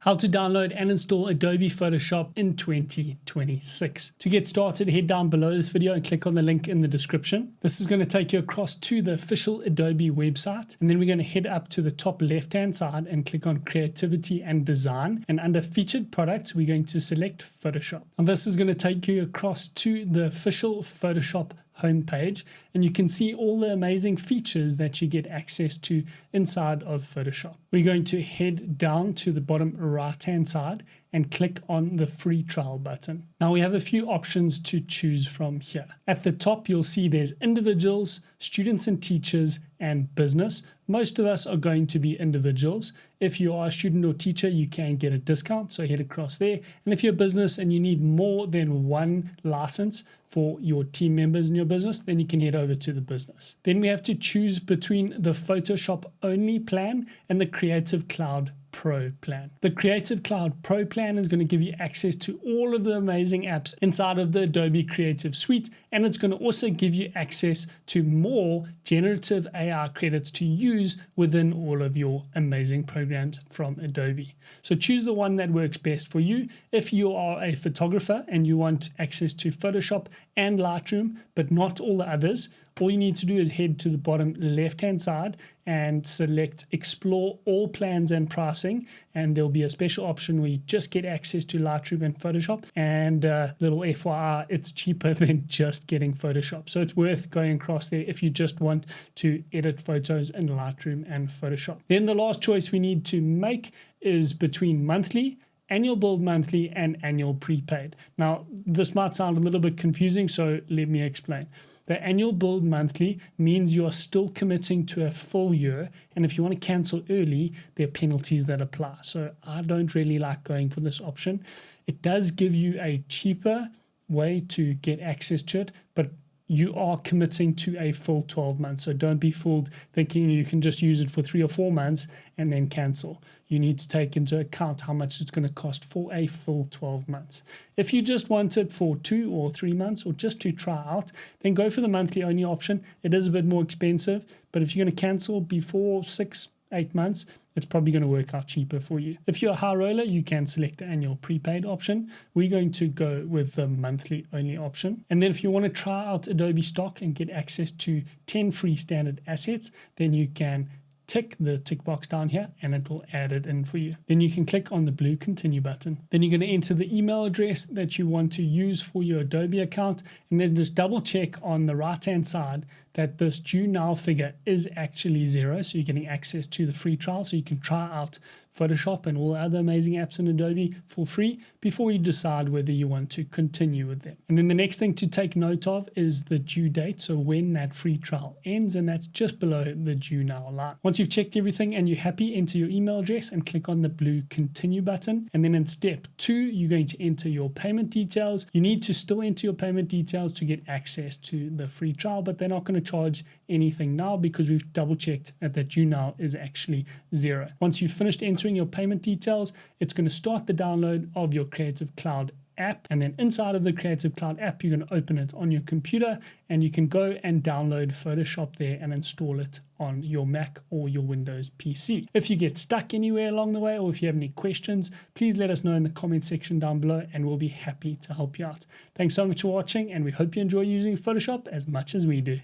How to download and install Adobe Photoshop in 2026. To get started, head down below this video and click on the link in the description. This is going to take you across to the official Adobe website, and then we're going to head up to the top left hand side and click on Creativity and Design, and under Featured Products we're going to select Photoshop. And this is going to take you across to the official Photoshop homepage, and you can see all the amazing features that you get access to inside of Photoshop. We're going to head down to the bottom right hand side and click on the free trial button. Now we have a few options to choose from here. At the top you'll see there's individuals, students and teachers, and business. Most of us are going to be individuals. If you are a student or teacher, you can get a discount, so head across there. And if you're a business and you need more than one license for your team members in your business, then you can head over to the business. Then we have to choose between the Photoshop only plan and the Creative Cloud Pro plan. The Creative Cloud Pro plan is going to give you access to all of the amazing apps inside of the Adobe Creative Suite, and it's going to also give you access to more generative AI credits to use within all of your amazing programs from Adobe. So choose the one that works best for you. If you are a photographer and you want access to Photoshop and Lightroom, but not all the others, all you need to do is head to the bottom left hand side and select Explore All Plans and Pricing, and there'll be a special option where you just get access to Lightroom and Photoshop, and little FYI, it's cheaper than just getting Photoshop, so it's worth going across there if you just want to edit photos in Lightroom and Photoshop. Then the last choice we need to make is between monthly, annual billed monthly, and annual prepaid. Now this might sound a little bit confusing, so let me explain. The annual billed monthly means you are still committing to a full year, and if you want to cancel early, there are penalties that apply. So I don't really like going for this option. It does give you a cheaper way to get access to it, but you are committing to a full 12 months. So don't be fooled thinking you can just use it for 3 or 4 months and then cancel. You need to take into account how much it's going to cost for a full 12 months. If you just want it for 2 or 3 months or just to try out, then go for the monthly only option. It is a bit more expensive, but if you're going to cancel before 6-8 months, it's probably going to work out cheaper for you. If you're a high roller, you can select the annual prepaid option. We're going to go with the monthly only option. And then if you want to try out Adobe Stock and get access to 10 free standard assets, then you can tick the tick box down here and it will add it in for you. Then you can click on the blue continue button. Then you're going to enter the email address that you want to use for your Adobe account, and then just double check on the right hand side that this due now figure is actually 0, so you're getting access to the free trial, so you can try out Photoshop and all the other amazing apps in Adobe for free before you decide whether you want to continue with them. And then the next thing to take note of is the due date, so when that free trial ends, and that's just below the due now line. Once you've checked everything and you're happy, enter your email address and click on the blue continue button. And then in step 2, you're going to enter your payment details. You need to still enter your payment details to get access to the free trial, but they're not going to charge anything now because we've double checked that the due now is actually 0. Once you've finished entering your payment details, it's going to start the download of your Creative Cloud app, and then inside of the Creative Cloud app you're going to open it on your computer, and you can go and download Photoshop there and install it on your Mac or your Windows PC. If you get stuck anywhere along the way, or if you have any questions, please let us know in the comment section down below and we'll be happy to help you out. Thanks so much for watching, and we hope you enjoy using Photoshop as much as we do.